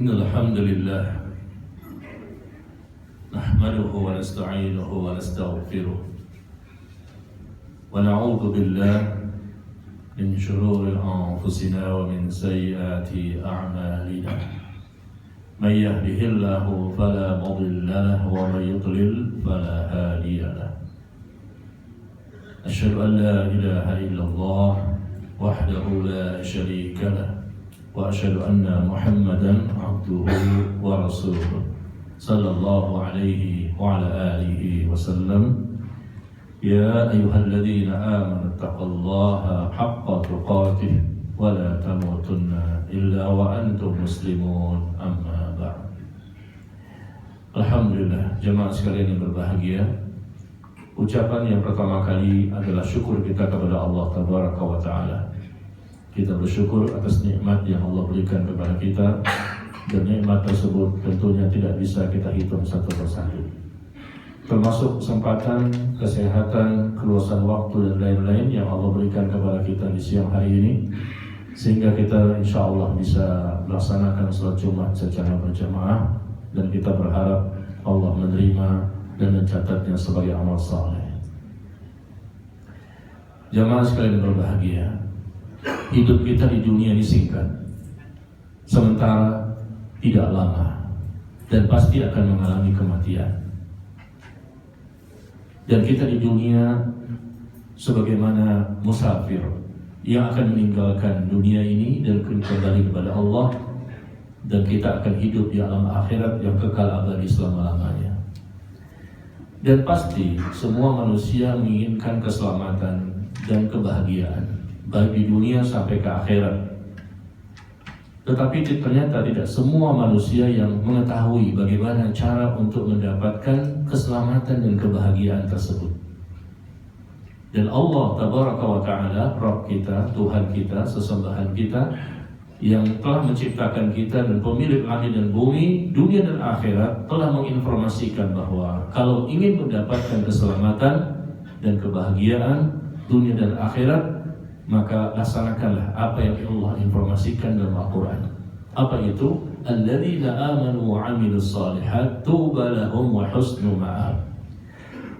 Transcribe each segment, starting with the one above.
إن الحمد لله نحمده ونستعينه ونستغفره ونعوذ بالله من شرور أنفسنا ومن سيئات أعمالنا من يهده الله فلا مضل له ومن يضلل فلا هادي له أشهد أن لا إله إلا الله وحده لا شريك له وأشهد أن محمدا عبده ورسوله صلى الله عليه وعلى آله وسلم يا أيها الذين آمنوا اتقوا الله حق تقاته ولا تموتن إلا وأنتم مسلمون أما بعد. Alhamdulillah, jemaah sekalian yang berbahagia, ucapan yang pertama kali adalah syukur kita kepada Allah Tabaraka wa Ta'ala. Kita bersyukur atas nikmat yang Allah berikan kepada kita, dan nikmat tersebut tentunya tidak bisa kita hitung satu persatu, termasuk kesempatan, kesehatan, keluasan waktu dan lain-lain yang Allah berikan kepada kita di siang hari ini, sehingga kita insya Allah bisa melaksanakan salat Jumat secara berjamaah, dan kita berharap Allah menerima dan mencatatnya sebagai amal saleh. Jamaah sekalian yang berbahagia, hidup kita di dunia ini singkat, sementara tidak lama, dan pasti akan mengalami kematian. Dan kita di dunia sebagaimana musafir yang akan meninggalkan dunia ini dan kembali kepada Allah, dan kita akan hidup di alam akhirat yang kekal abadi selama-lamanya. Dan pasti semua manusia menginginkan keselamatan dan kebahagiaan, baik di dunia sampai ke akhirat. Tetapi ternyata tidak semua manusia yang mengetahui bagaimana cara untuk mendapatkan keselamatan dan kebahagiaan tersebut. Dan Allah Tabaraka wa Ta'ala, Rabb kita, Tuhan kita, sesembahan kita, yang telah menciptakan kita dan pemilik langit dan bumi, dunia dan akhirat, telah menginformasikan bahwa kalau ingin mendapatkan keselamatan dan kebahagiaan dunia dan akhirat, maka laksanakanlah apa yang Allah informasikan dalam Al-Quran. Apa itu? Alladzina amanu wa amilus salihat tuba lahum wa husnu ma'ab.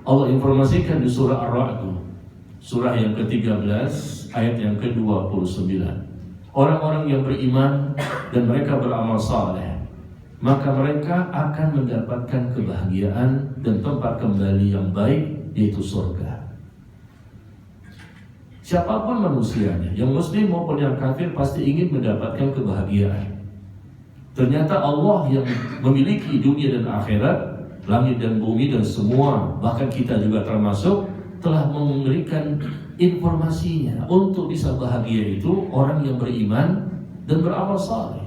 Allah informasikan di surah Ar-Ra'd, surah yang ke-13 ayat yang ke-29. Orang-orang yang beriman dan mereka beramal saleh, maka mereka akan mendapatkan kebahagiaan dan tempat kembali yang baik, yaitu surga. Siapapun manusianya, yang muslim maupun yang kafir, pasti ingin mendapatkan kebahagiaan. Ternyata Allah yang memiliki dunia dan akhirat, langit dan bumi dan semua, bahkan kita juga termasuk, telah memberikan informasinya untuk bisa bahagia itu orang yang beriman dan beramal saleh.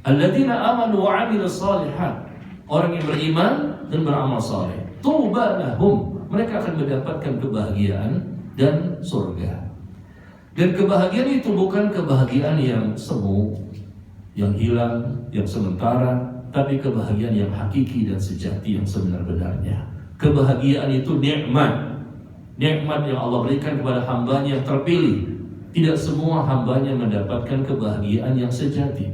Alladzina amanu wa amilus salihat, orang yang beriman dan beramal saleh, tuba lahum, mereka akan mendapatkan kebahagiaan dan surga. Dan kebahagiaan itu bukan kebahagiaan yang semu, yang hilang, yang sementara, tapi kebahagiaan yang hakiki dan sejati, yang sebenar-benarnya. Kebahagiaan itu nikmat, nikmat yang Allah berikan kepada hambanya yang terpilih. Tidak semua hambanya mendapatkan kebahagiaan yang sejati.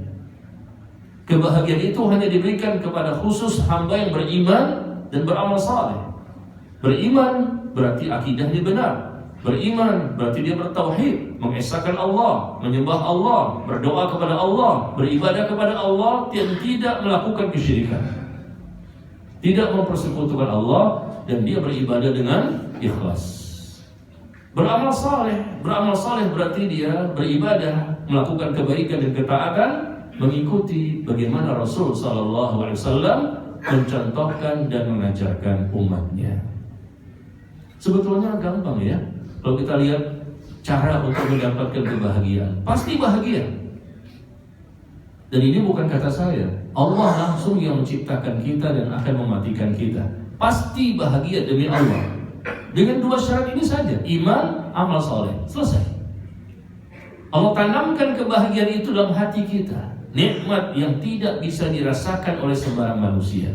Kebahagiaan itu hanya diberikan kepada khusus hamba yang beriman dan beramal saleh. Beriman berarti akidahnya benar. Beriman berarti dia bertauhid, mengesahkan Allah, menyembah Allah, berdoa kepada Allah, beribadah kepada Allah, dan tidak melakukan kesyirikan, tidak mempersekutukan Allah, dan dia beribadah dengan ikhlas. Beramal saleh berarti dia beribadah, melakukan kebaikan dan ketaatan, mengikuti bagaimana Rasul sallallahu alaihi wasallam mencontohkan dan mengajarkan umatnya. Sebetulnya gampang ya. Kalau kita lihat cara untuk mendapatkan kebahagiaan, pasti bahagia. Dan ini bukan kata saya, Allah langsung yang menciptakan kita dan akan mematikan kita. Pasti bahagia demi Allah. Dengan dua syarat ini saja, iman, amal saleh, selesai. Allah tanamkan kebahagiaan itu dalam hati kita, nikmat yang tidak bisa dirasakan oleh sembarang manusia.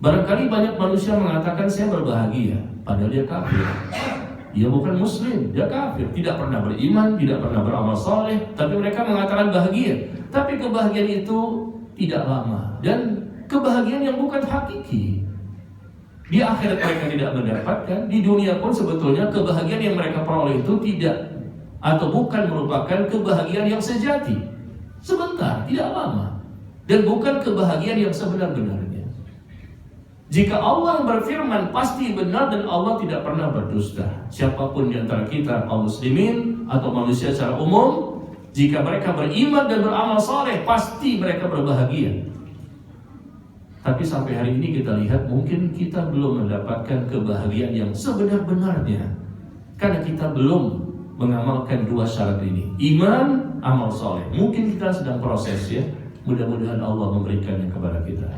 Barangkali banyak manusia mengatakan saya berbahagia, padahal dia kafir. dia bukan muslim, dia kafir, tidak pernah beriman, tidak pernah beramal saleh, tapi mereka mengatakan bahagia. Tapi kebahagiaan itu tidak lama dan kebahagiaan yang bukan hakiki. Di akhirat mereka tidak mendapatkan, di dunia pun sebetulnya kebahagiaan yang mereka peroleh itu tidak atau bukan merupakan kebahagiaan yang sejati. Sebentar, tidak lama, dan bukan kebahagiaan yang sebenar-benarnya. Jika Allah yang berfirman pasti benar dan Allah tidak pernah berdusta. Siapapun di antara kita, kaum muslimin atau manusia secara umum, jika mereka beriman dan beramal saleh, pasti mereka berbahagia. Tapi sampai hari ini kita lihat mungkin kita belum mendapatkan kebahagiaan yang sebenar-benarnya, karena kita belum mengamalkan dua syarat ini, iman, amal saleh. Mungkin kita sedang proses ya. Mudah-mudahan Allah memberikannya kepada kita.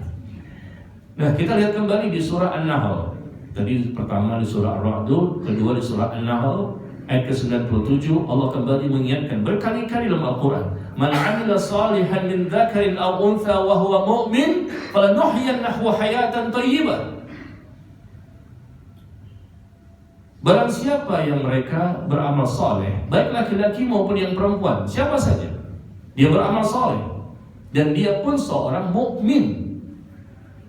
Nah, kita lihat kembali di surah An-Nahl. Tadi pertama di surah Ar-Ra'd, kedua di surah An-Nahl ayat ke-97. Allah kembali mengingatkan berkali-kali dalam Al-Quran, man 'amila salihan min dzakarin aw untha wa huwa mu'min falanuhyiyannahu hayatan thayyibah. Barang siapa yang mereka beramal saleh, baik laki-laki maupun yang perempuan, siapa saja, dia beramal saleh dan dia pun seorang mukmin,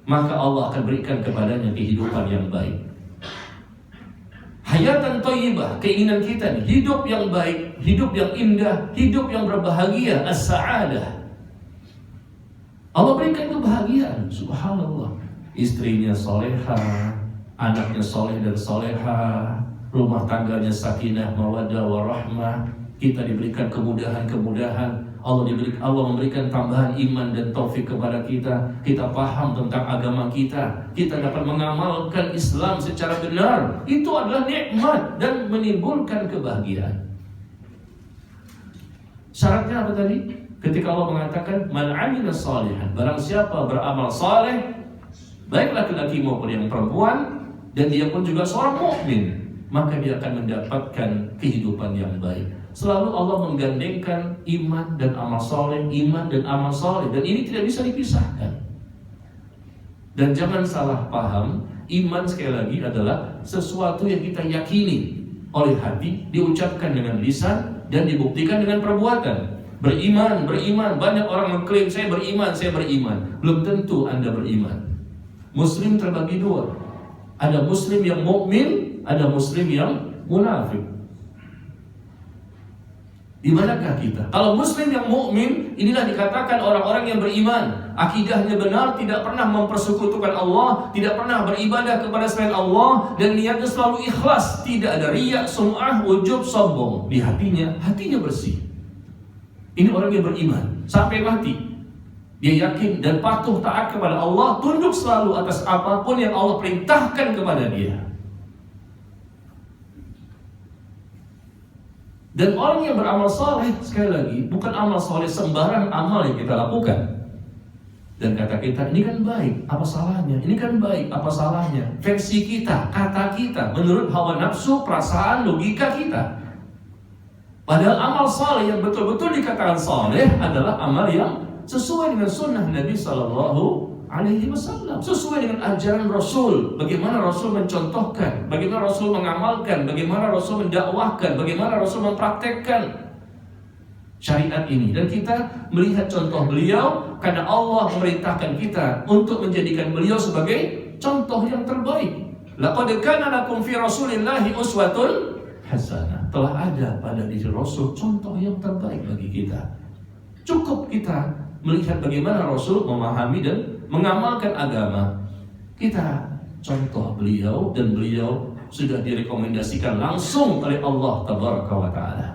maka Allah akan berikan kepadanya kehidupan yang baik. Hayatan thayyibah, keinginan kita nih, hidup yang baik, hidup yang indah, hidup yang berbahagia, as-sa'adah. Allah berikan kebahagiaan, subhanallah. Istrinya solehah, anaknya soleh dan solehah, rumah tangganya sakinah, mawaddah, warahmah. Kita diberikan kemudahan-kemudahan. Allah memberikan tambahan iman dan taufik kepada kita. Kita paham tentang agama kita. Kita dapat mengamalkan Islam secara benar. Itu adalah nikmat dan menimbulkan kebahagiaan. Syaratnya apa tadi? Ketika Allah mengatakan man 'amila shalihan, barang siapa beramal saleh, baik laki-laki maupun yang perempuan, dan dia pun juga seorang mukmin, maka dia akan mendapatkan kehidupan yang baik. Selalu Allah menggandengkan iman dan amal soleh, iman dan amal soleh, dan ini tidak bisa dipisahkan. Dan jangan salah paham, iman sekali lagi adalah sesuatu yang kita yakini oleh hati, diucapkan dengan lisan, dan dibuktikan dengan perbuatan. Beriman, banyak orang mengklaim saya beriman. Belum tentu Anda beriman. Muslim terbagi dua. Ada muslim yang mukmin, ada muslim yang munafik. Di manakah kita? Kalau muslim yang mukmin, inilah dikatakan orang-orang yang beriman. Akidahnya benar, tidak pernah mempersekutukan Allah, tidak pernah beribadah kepada selain Allah, dan niatnya selalu ikhlas, tidak ada riya, sum'ah, ujub, sombong di hatinya bersih. Ini orang yang beriman sampai mati. Dia yakin dan patuh taat kepada Allah, tunduk selalu atas apapun yang Allah perintahkan kepada dia. Dan orang yang beramal saleh, sekali lagi, bukan amal saleh sembarang amal yang kita lakukan. Dan kata kita, ini kan baik, apa salahnya? Ini kan baik, apa salahnya? Versi kita, kata kita, menurut hawa nafsu, perasaan, logika kita. Padahal amal saleh yang betul-betul dikatakan saleh adalah amal yang sesuai dengan sunnah Nabi Sallallahu Alaihi Wasallam, sesuai dengan ajaran Rasul. Bagaimana Rasul mencontohkan, bagaimana Rasul mengamalkan, bagaimana Rasul mendakwahkan, bagaimana Rasul mempraktekkan syariat ini. Dan kita melihat contoh beliau karena Allah memerintahkan kita untuk menjadikan beliau sebagai contoh yang terbaik. Laqad kana lakum fi Rasulillahi uswatun hasanah. Telah ada pada diri Rasul contoh yang terbaik bagi kita. Cukup kita melihat bagaimana Rasul memahami dan mengamalkan agama. Kita contoh beliau, dan beliau sudah direkomendasikan langsung oleh Allah Tabaraka wa Ta'ala.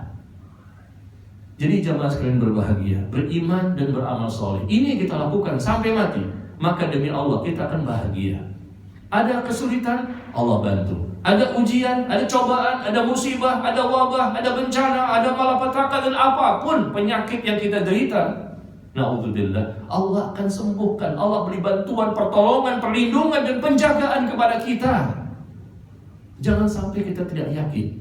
Jadi jamaah sekalian berbahagia, beriman dan beramal soleh. Ini yang kita lakukan sampai mati. Maka demi Allah kita akan bahagia. Ada kesulitan, Allah bantu. Ada ujian, ada cobaan, ada musibah, ada wabah, ada bencana, ada malapetaka, dan apapun penyakit yang kita derita, na'udzubillah, Allah akan sembuhkan. Allah beri bantuan, pertolongan, perlindungan, dan penjagaan kepada kita. Jangan sampai kita tidak yakin.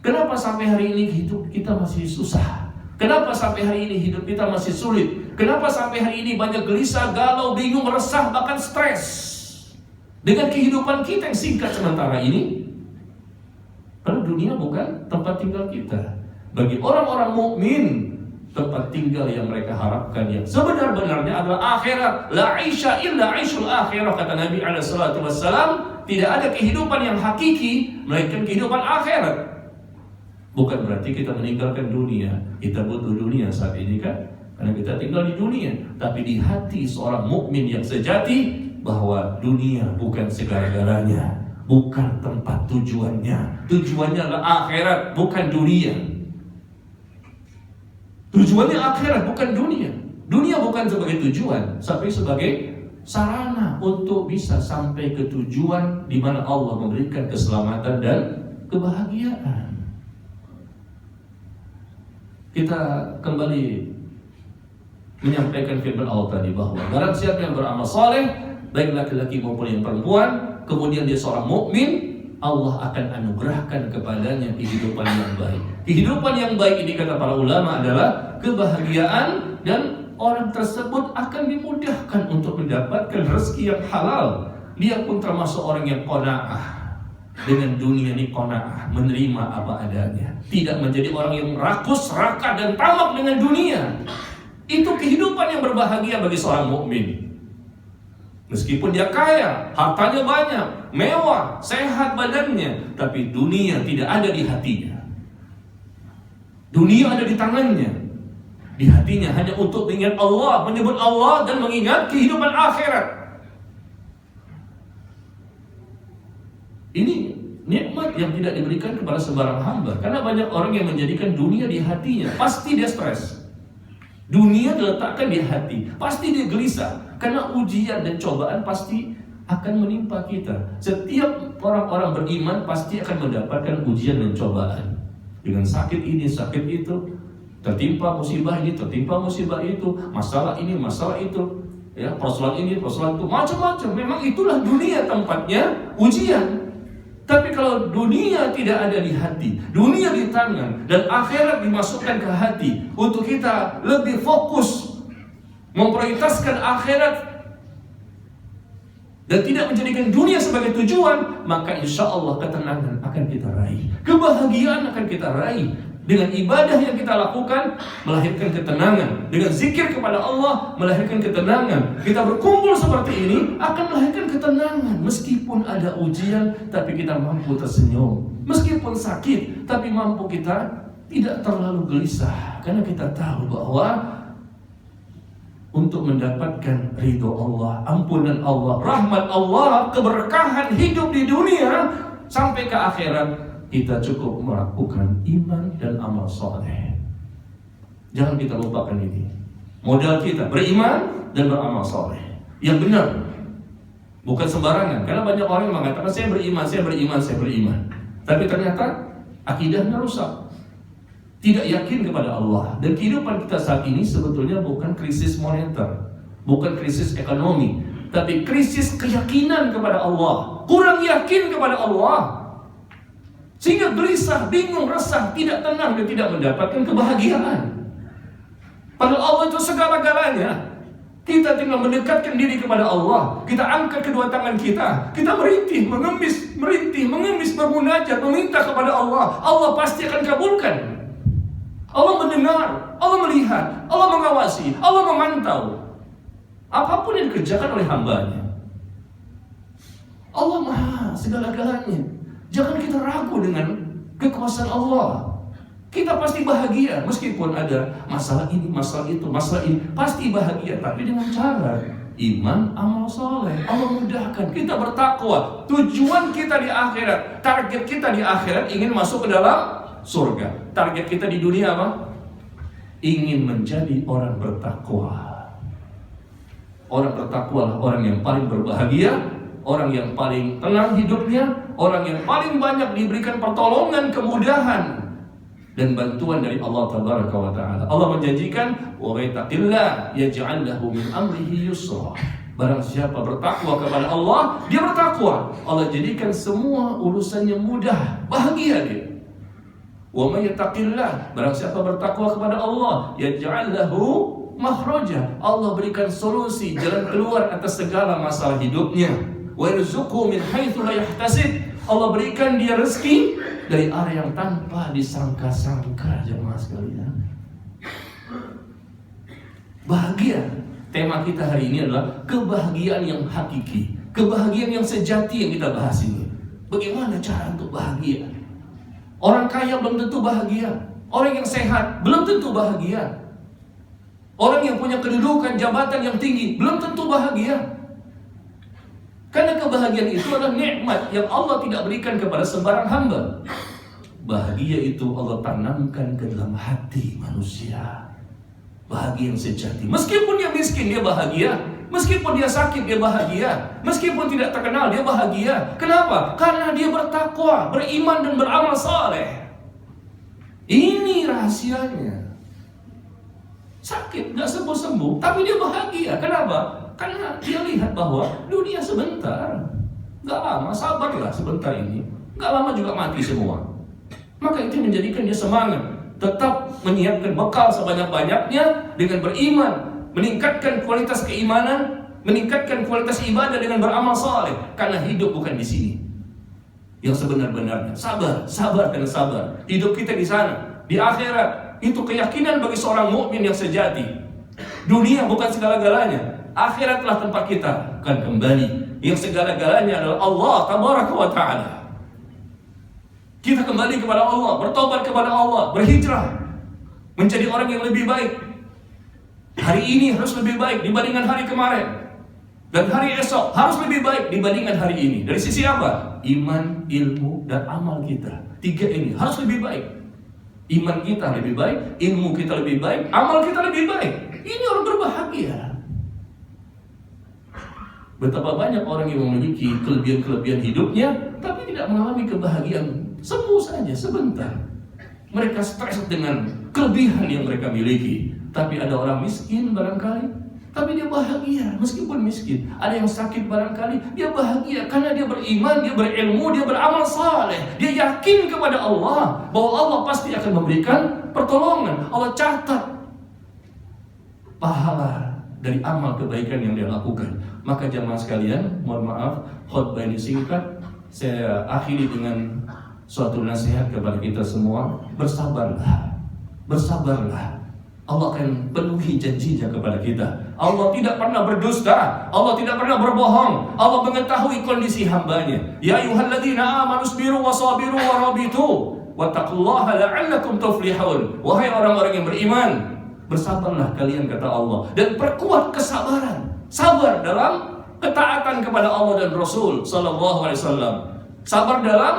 Kenapa sampai hari ini hidup kita masih susah? Kenapa sampai hari ini hidup kita masih sulit? Kenapa sampai hari ini banyak gelisah, galau, bingung, resah, bahkan stres dengan kehidupan kita yang singkat sementara ini? dunia bukan tempat tinggal kita. Bagi orang-orang mukmin, tempat tinggal yang mereka harapkan yang sebenar-benarnya adalah akhirat. La aisha illa aishul akhirah, kata Nabi SAW. Tidak ada kehidupan yang hakiki melainkan kehidupan akhirat. Bukan berarti kita meninggalkan dunia. Kita butuh dunia saat ini kan, karena kita tinggal di dunia. Tapi di hati seorang mukmin yang sejati bahwa dunia bukan segala-galanya, bukan tempat tujuannya. Tujuannya adalah akhirat, bukan dunia. Tujuannya akhirat, bukan dunia. Dunia bukan sebagai tujuan, tapi sebagai sarana untuk bisa sampai ke tujuan di mana Allah memberikan keselamatan dan kebahagiaan. Kita kembali menyampaikan firman Allah tadi bahwa barang siapa yang beramal saleh, baik laki-laki maupun yang perempuan, kemudian dia seorang mukmin, Allah akan anugerahkan kepadanya kehidupan yang baik. Kehidupan yang baik ini, kata para ulama, adalah kebahagiaan, dan orang tersebut akan dimudahkan untuk mendapatkan rezeki yang halal. Dia pun termasuk orang yang qanaah dengan dunia ini, qanaah, menerima apa adanya, tidak menjadi orang yang rakus, serakah dan tamak dengan dunia. Itu kehidupan yang berbahagia bagi seorang mukmin. Meskipun dia kaya, hartanya banyak, mewah, sehat badannya, tapi dunia tidak ada di hatinya. Dunia ada di tangannya, di hatinya hanya untuk mengingat Allah, menyebut Allah dan mengingat kehidupan akhirat. Ini nikmat yang tidak diberikan kepada sembarang hamba. Karena banyak orang yang menjadikan dunia di hatinya, pasti dia stres. Dunia diletakkan di hati, pasti dia gelisah. Karena ujian dan cobaan pasti akan menimpa kita. Setiap orang-orang beriman pasti akan mendapatkan ujian dan cobaan. Dengan sakit ini, sakit itu, tertimpa musibah ini, tertimpa musibah itu, masalah ini, masalah itu, ya, persoalan ini, persoalan itu, macam-macam. Memang itulah dunia tempatnya ujian. Tapi kalau dunia tidak ada di hati, dunia di tangan, dan akhirat dimasukkan ke hati, untuk kita lebih fokus memprioritaskan akhirat dan tidak menjadikan dunia sebagai tujuan, maka insya Allah ketenangan akan kita raih, kebahagiaan akan kita raih. Dengan ibadah yang kita lakukan melahirkan ketenangan, dengan zikir kepada Allah melahirkan ketenangan. Kita berkumpul seperti ini akan melahirkan ketenangan. Meskipun ada ujian, tapi kita mampu tersenyum. Meskipun sakit, tapi mampu kita tidak terlalu gelisah, karena kita tahu bahwa untuk mendapatkan ridho Allah, ampunan Allah, rahmat Allah, keberkahan hidup di dunia sampai ke akhirat, kita cukup melakukan iman dan amal soleh. Jangan kita lupakan ini. Modal kita beriman dan beramal soleh yang benar, bukan sembarangan. Karena banyak orang yang mengatakan saya beriman, saya beriman, saya beriman, tapi ternyata akidahnya rusak, tidak yakin kepada Allah. Dan kehidupan kita saat ini sebetulnya bukan krisis moneter, bukan krisis ekonomi, tapi krisis keyakinan kepada Allah. Kurang yakin kepada Allah, sehingga gelisah, bingung, resah, tidak tenang, dan tidak mendapatkan kebahagiaan. Padahal Allah itu segala-galanya. Kita tinggal mendekatkan diri kepada Allah. Kita angkat kedua tangan kita, kita merintih, mengemis, bermunajat, meminta kepada Allah. Allah pasti akan kabulkan. Allah mendengar, Allah melihat, Allah mengawasi, Allah memantau apapun yang dikerjakan oleh hambanya. Allah maha segala-galanya. Jangan kita ragu dengan kekuasaan Allah. Kita pasti bahagia meskipun ada masalah ini, masalah itu, masalah ini. Pasti bahagia, tapi dengan cara iman, amal soleh. Allah mudahkan kita bertakwa. Tujuan kita di akhirat, target kita di akhirat ingin masuk ke dalam surga. Target kita di dunia apa? Ingin menjadi orang bertakwa. Orang bertakwa adalah orang yang paling berbahagia, orang yang paling tenang hidupnya, orang yang paling banyak diberikan pertolongan, kemudahan dan bantuan dari Allah Tabaraka wa Ta'ala. Allah menjanjikan, wa may yattaqillah yaj'al lahu min amrihi yusra. Barang siapa bertakwa kepada Allah, dia bertakwa, Allah jadikan semua urusannya mudah, bahagia dia. Wa may yattaqillah, barang siapa bertakwa kepada Allah, yaj'al lahu makhraja, Allah berikan solusi, jalan keluar atas segala masalah hidupnya. Wa yarzuqhu min haitsu la yahtasib, Allah berikan dia rezeki dari arah yang tanpa disangka-sangka, jemaah sekalian. Bahagia. Tema kita hari ini adalah kebahagiaan yang hakiki, kebahagiaan yang sejati yang kita bahas ini. Bagaimana cara untuk bahagia? Orang kaya belum tentu bahagia. Orang yang sehat belum tentu bahagia. Orang yang punya kedudukan, jabatan yang tinggi belum tentu bahagia. Karena kebahagiaan itu adalah nikmat yang Allah tidak berikan kepada sembarang hamba. Bahagia itu Allah tanamkan ke dalam hati manusia. Bahagia yang sejati. Meskipun dia miskin, dia bahagia. Meskipun dia sakit, dia bahagia. Meskipun tidak terkenal, dia bahagia. Kenapa? Karena dia bertakwa, beriman dan beramal saleh. Ini rahasianya. Sakit, gak sembuh-sembuh, tapi dia bahagia. Kenapa? Karena dia lihat bahwa dunia sebentar. Gak lama, sabarlah sebentar ini. Gak lama juga mati semua. Maka itu menjadikan dia semangat, tetap menyiapkan bekal sebanyak-banyaknya dengan beriman, meningkatkan kualitas keimanan, meningkatkan kualitas ibadah dengan beramal saleh. Karena hidup bukan di sini. Yang sebenar-benarnya sabar, sabar dan sabar. Hidup kita di sana, di akhirat. Itu keyakinan bagi seorang mukmin yang sejati. Dunia bukan segala-galanya. Akhiratlah tempat kita akan kembali. Yang segala-galanya adalah Allah Tabaraka wa Ta'ala. Kita kembali kepada Allah, bertobat kepada Allah, berhijrah menjadi orang yang lebih baik. Hari ini harus lebih baik dibandingkan hari kemarin. Dan hari esok harus lebih baik dibandingkan hari ini. Dari sisi apa? Iman, ilmu, dan amal kita. 3 ini harus lebih baik. Iman kita lebih baik, ilmu kita lebih baik, amal kita lebih baik. Ini orang berbahagia. Betapa banyak orang yang memiliki kelebihan-kelebihan hidupnya, tapi tidak mengalami kebahagiaan. Sembuh saja sebentar. Mereka stres dengan kelebihan yang mereka miliki. Tapi ada orang miskin barangkali, tapi dia bahagia meskipun miskin. Ada yang sakit barangkali, dia bahagia karena dia beriman, dia berilmu, dia beramal saleh. Dia yakin kepada Allah bahwa Allah pasti akan memberikan pertolongan. Allah catat pahala dari amal kebaikan yang dia lakukan. Maka jamaah sekalian, mohon maaf, khutbah ini singkat. Saya akhiri dengan suatu nasihat kepada kita semua. Bersabarlah, bersabarlah. Allah akan penuhi janjinya kepada kita. Allah tidak pernah berdusta, Allah tidak pernah berbohong. Allah mengetahui kondisi hambanya. Ya ayyuhalladzina amanu sabiru wasabiru warabitu wattaqullaha la'allakum tuflihun. Wahai orang-orang yang beriman, bersabarlah kalian, kata Allah, dan perkuat kesabaran. Sabar dalam ketaatan kepada Allah dan Rasul sallallahu alaihi wasallam. Sabar dalam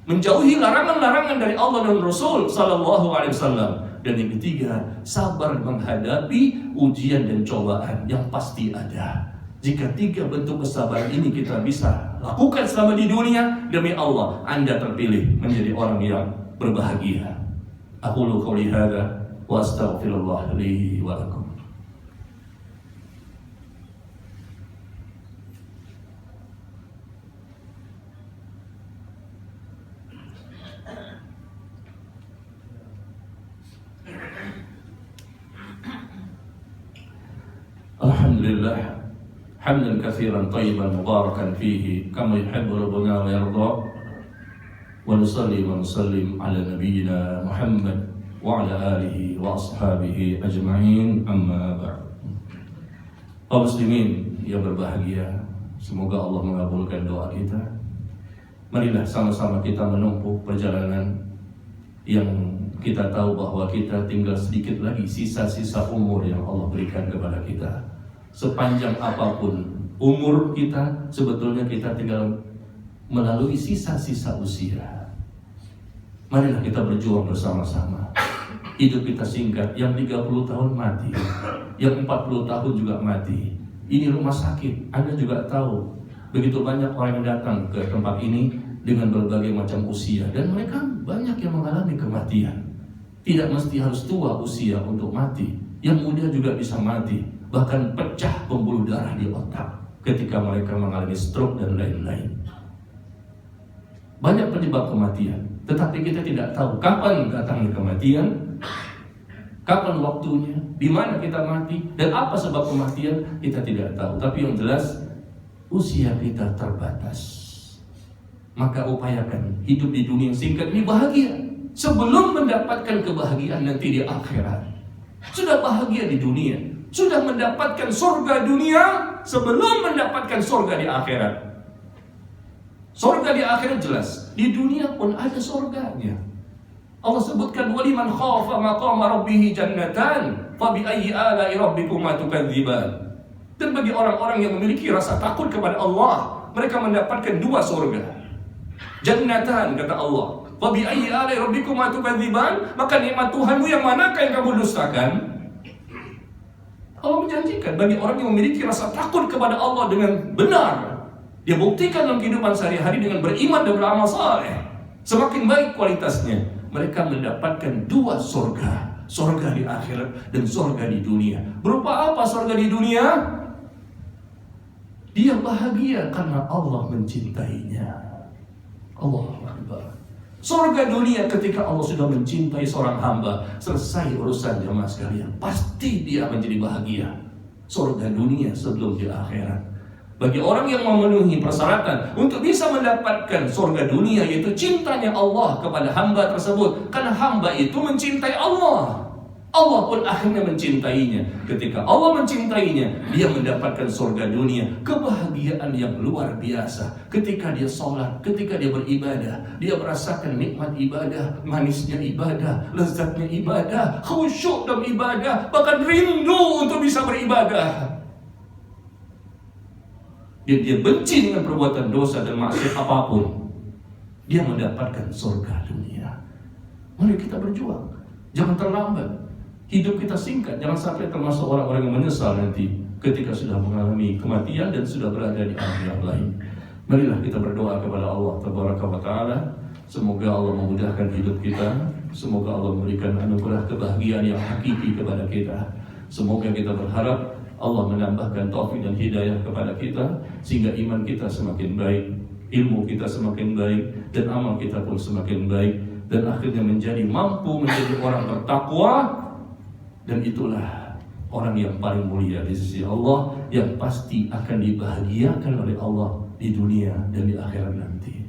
menjauhi larangan-larangan dari Allah dan Rasul sallallahu alaihi wasallam. Dan yang ketiga, sabar menghadapi ujian dan cobaan yang pasti ada. Jika 3 bentuk kesabaran ini kita bisa lakukan selama di dunia, demi Allah, Anda terpilih menjadi orang yang berbahagia. Aqulu qouli hadza wa astaghfirullah li wa lakum. Alhamdulillah hamdan katsiran thayyiban mubarakan fihi kama yuhibbu rabbuna wa yarda. Wa nusalli wa nusallim ala nabiyyina Muhammad wa ala alihi wa ashabihi ajma'in, amma ba'd. Kaum muslimin yang berbahagia, semoga Allah mengabulkan doa kita. Marilah sama-sama kita menempuh perjalanan yang kita tahu bahwa kita tinggal sedikit lagi sisa-sisa umur yang Allah berikan kepada kita. Sepanjang apapun umur kita, sebetulnya kita tinggal melalui sisa-sisa usia. Marilah kita berjuang bersama-sama. Hidup kita singkat, yang 30 tahun mati, yang 40 tahun juga mati. Ini rumah sakit, Anda juga tahu. Begitu banyak orang yang datang ke tempat ini dengan berbagai macam usia, dan mereka banyak yang mengalami kematian. Tidak mesti harus tua usia untuk mati. Yang muda juga bisa mati. Bahkan pecah pembuluh darah di otak ketika mereka mengalami stroke dan lain-lain. Banyak penyebab kematian, tetapi kita tidak tahu kapan datangnya kematian, kapan waktunya, di mana kita mati, dan apa sebab kematian, kita tidak tahu. Tapi yang jelas, usia kita terbatas. Maka upayakan hidup di dunia yang singkat ini bahagia sebelum mendapatkan kebahagiaan nanti di akhirat. Sudah bahagia di dunia, sudah mendapatkan surga dunia sebelum mendapatkan surga di akhirat. Surga di akhirat jelas, di dunia pun ada surganya. Allah sebutkan waliman khafa maqama rabbih jannatan fa bi ayyi ala'i rabbikuma tukadziban. Dan bagi orang-orang yang memiliki rasa takut kepada Allah, mereka mendapatkan dua surga. Jannatan kata Allah. Wa bi ayyi ala'i rabbikuma tukadziban, maka nikmat Tuhanmu yang manakah yang kamu dustakan? Allah menjanjikan bagi orang yang memiliki rasa takut kepada Allah dengan benar, dia buktikan dalam kehidupan sehari-hari dengan beriman dan beramal saleh, semakin baik kualitasnya, mereka mendapatkan dua surga, surga di akhirat dan surga di dunia. Berupa apa surga di dunia? Dia bahagia karena Allah mencintainya. Allahu Akbar. Surga dunia ketika Allah sudah mencintai seorang hamba, selesai urusan jemaah sekalian, pasti dia menjadi bahagia. Surga dunia sebelum di akhirat. Bagi orang yang memenuhi persyaratan untuk bisa mendapatkan surga dunia, yaitu cintanya Allah kepada hamba tersebut, karena hamba itu mencintai Allah. Allah pun akhirnya mencintainya. Ketika Allah mencintainya, dia mendapatkan surga dunia, kebahagiaan yang luar biasa. Ketika dia sholat, ketika dia beribadah, dia merasakan nikmat ibadah, manisnya ibadah, lezatnya ibadah, khusyuk dalam ibadah, bahkan rindu untuk bisa beribadah. Dia benci dengan perbuatan dosa dan maksiat apapun, dia mendapatkan surga dunia. Mari kita berjuang, jangan terlambat. Hidup kita singkat, jangan sampai termasuk orang-orang yang menyesal nanti ketika sudah mengalami kematian dan sudah berada di alam yang lain. Marilah kita berdoa kepada Allah Tabaraka wa Ta'ala. Semoga Allah memudahkan hidup kita, semoga Allah memberikan anugerah kebahagiaan yang hakiki kepada kita. Semoga kita berharap Allah menambahkan taufik dan hidayah kepada kita, sehingga iman kita semakin baik, ilmu kita semakin baik, dan amal kita pun semakin baik, dan akhirnya menjadi mampu menjadi orang bertakwa. Dan itulah orang yang paling mulia di sisi Allah, yang pasti akan dibahagiakan oleh Allah di dunia dan di akhirat nanti.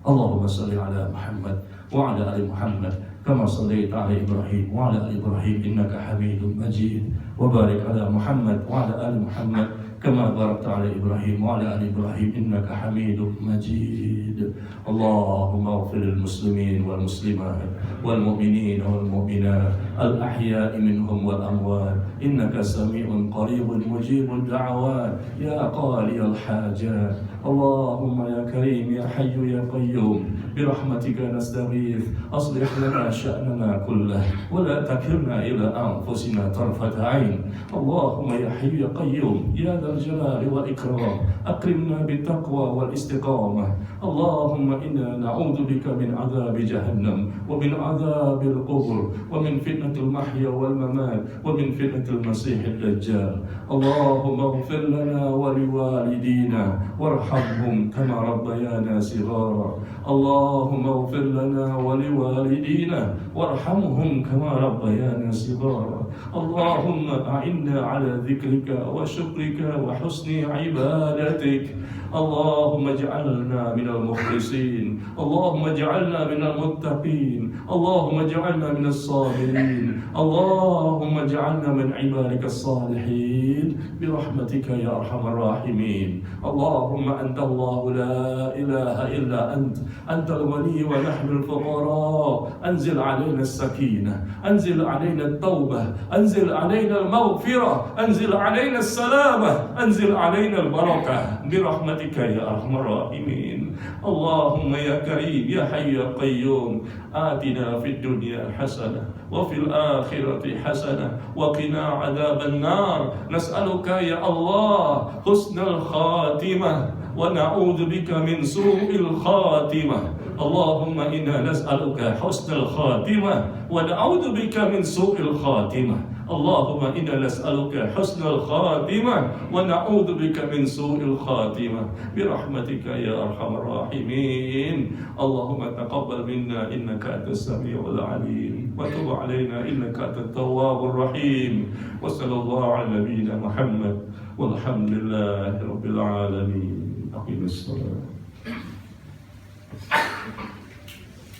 Allahumma salli ala Muhammad wa ala ali Muhammad kama sallaita ala Ibrahim wa ala ali Ibrahim innaka Hamidum Majid, wa barik ala Muhammad wa ala ali Muhammad kama barakta ala Ibrahim wa ala ali Ibrahim innaka Hamidum Majid. Allahumma ighfir lil muslimin wal muslimat wal mu'minin wal mu'minat al ahya'i minhum wal amwat innaka sami'un qaribun mujibud da'awat ya qaliyal hajat. Allahumma ya karim ya hayyu ya qayyum birahmatika nastaghith aslih lana sya'nana kullah wa la takilna ila anfusina tarfata 'ain. Allahumma ya hayyu ya qayyum ya dzal jalali wal ikram akrimna bit taqwa wal istiqamah. Allahumma inna na'udzu bika min 'adzabi jahannam wa min 'adzabil qubur wa min fitnatil mahya wal mamat wa min fitnatil masiihid dajjal. Allahumma ighfir lana wa liwalidina warhamhum kama rabbayana shighara. Allahumma ighfir lana wa liwalidina warhamhum kama rabbayana shighara. Allahumma a'inna 'ala dhikrika wa syukrika wa husni 'ibadatik. Allahumma ij'alna minal mukhlisin. Allahumma ij'alna minal muttaqin. Allahumma ij'alna minas sabirin. Allahumma ij'alna min 'ibadikas salihin birahmatika ya arhamar rahimin. Allahumma anta Allahu la ilaha illa ant. Antal wali wa nahnu al-fuqara. Anzil 'alaina as-sakinah, anzil 'alaina at-taubah, anzil 'alaina al-maghfirah, anzil 'alaina as-salamah, anzil 'alaina al-barakah birahmatika ya arhamar rahimin. Allahumma ya karim ya hayy ya qayyum atina fid dunya hasanah wa fil akhirati hasanah wa qina adzaban nar. Nas'aluka ya Allah husnal khatimah wa na'udzu bika min su'il khatimah. Allahumma inna nas'aluka husnal khatimah wa na'udzu bika min su'il khatimah. Allahumma inna nas'aluka husnal khatimah wa na'udzu bika min su'il khatimah birahmatika ya arhamar rahimin. Allahumma taqabbal minna innaka antas samiul alim wa tub alaina innaka antat tawwabur rahim. Wa sallallahu ala nabiyyina Muhammad walhamdulillahi rabbil alamin. Aqimus salat.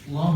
Allah